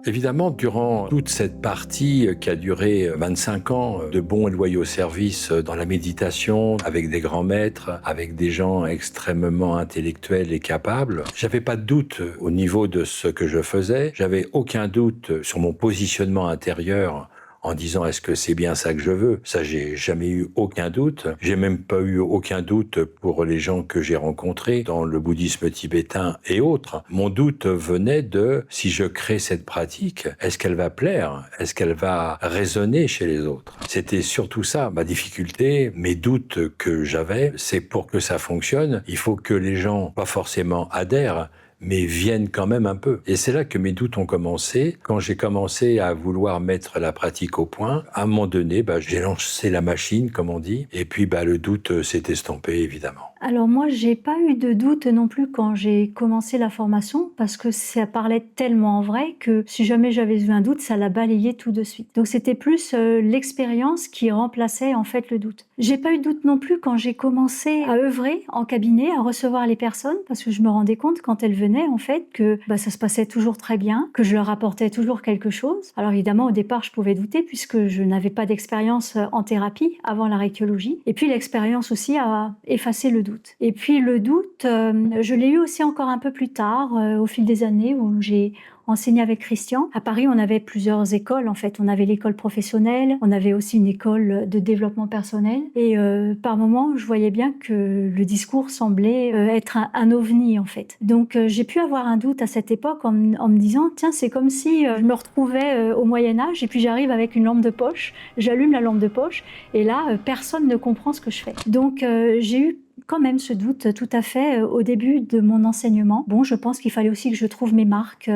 Évidemment, durant toute cette partie qui a duré 25 ans de bons et loyaux services dans la méditation, avec des grands maîtres, avec des gens extrêmement intellectuels et capables, j'avais pas de doute au niveau de ce que je faisais, j'avais aucun doute sur mon positionnement intérieur en disant est-ce que c'est bien ça que je veux? Ça, j'ai jamais eu aucun doute. J'ai même pas eu aucun doute pour les gens que j'ai rencontrés dans le bouddhisme tibétain et autres. Mon doute venait de si je crée cette pratique, est-ce qu'elle va plaire? Est-ce qu'elle va résonner chez les autres? C'était surtout ça, ma difficulté, mes doutes que j'avais, c'est pour que ça fonctionne, il faut que les gens, pas forcément adhèrent, mais viennent quand même un peu. Et c'est là que mes doutes ont commencé. Quand j'ai commencé à vouloir mettre la pratique au point, à un moment donné, j'ai lancé la machine, comme on dit, et puis le doute s'est estompé, évidemment. Alors moi, j'ai pas eu de doute non plus quand j'ai commencé la formation parce que ça parlait tellement vrai que si jamais j'avais eu un doute, ça l'a balayé tout de suite. Donc c'était plus l'expérience qui remplaçait en fait le doute. J'ai pas eu de doute non plus quand j'ai commencé à œuvrer en cabinet, à recevoir les personnes parce que je me rendais compte quand elles venaient en fait que ça se passait toujours très bien, que je leur apportais toujours quelque chose. Alors évidemment au départ je pouvais douter puisque je n'avais pas d'expérience en thérapie avant la rectologie et puis l'expérience aussi a effacé le doute. Et puis le doute, je l'ai eu aussi encore un peu plus tard, au fil des années où j'ai enseigné avec Christian. À Paris, on avait plusieurs écoles en fait. On avait l'école professionnelle, on avait aussi une école de développement personnel. Et par moments, je voyais bien que le discours semblait être un ovni en fait. Donc j'ai pu avoir un doute à cette époque en me disant tiens, c'est comme si je me retrouvais au Moyen-Âge et puis j'arrive avec une lampe de poche, j'allume la lampe de poche et là, personne ne comprend ce que je fais. Donc j'ai eu quand même ce doute tout à fait au début de mon enseignement. Bon, je pense qu'il fallait aussi que je trouve mes marques,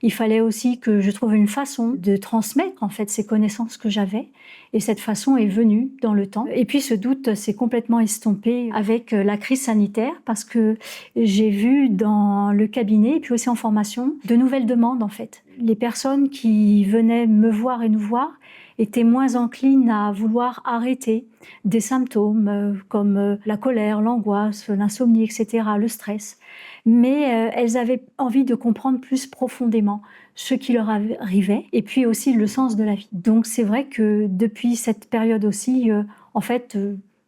il fallait aussi que je trouve une façon de transmettre en fait ces connaissances que j'avais et cette façon est venue dans le temps. Et puis ce doute s'est complètement estompé avec la crise sanitaire parce que j'ai vu dans le cabinet et puis aussi en formation de nouvelles demandes en fait. Les personnes qui venaient me voir et nous voir étaient moins enclines à vouloir arrêter des symptômes comme la colère, l'angoisse, l'insomnie, etc., le stress. Mais elles avaient envie de comprendre plus profondément ce qui leur arrivait et puis aussi le sens de la vie. Donc c'est vrai que depuis cette période aussi,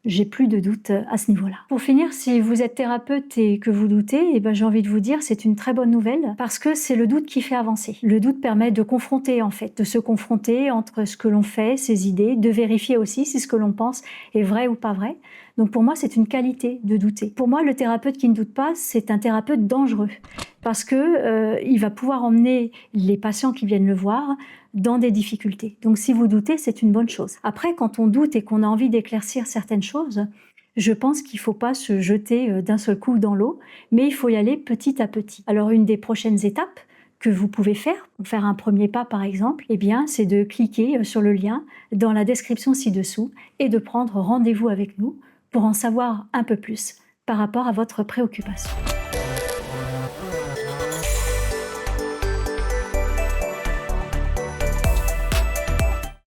j'ai plus de doute à ce niveau-là. Pour finir, si vous êtes thérapeute et que vous doutez, j'ai envie de vous dire c'est une très bonne nouvelle parce que c'est le doute qui fait avancer. Le doute permet de confronter en fait, de se confronter entre ce que l'on fait, ses idées, de vérifier aussi si ce que l'on pense est vrai ou pas vrai. Donc pour moi, c'est une qualité de douter. Pour moi, le thérapeute qui ne doute pas, c'est un thérapeute dangereux parce que il va pouvoir emmener les patients qui viennent le voir dans des difficultés. Donc si vous doutez, c'est une bonne chose. Après, quand on doute et qu'on a envie d'éclaircir certaines choses, je pense qu'il ne faut pas se jeter d'un seul coup dans l'eau, mais il faut y aller petit à petit. Alors une des prochaines étapes que vous pouvez faire, pour faire un premier pas par exemple, c'est de cliquer sur le lien dans la description ci-dessous et de prendre rendez-vous avec nous pour en savoir un peu plus par rapport à votre préoccupation.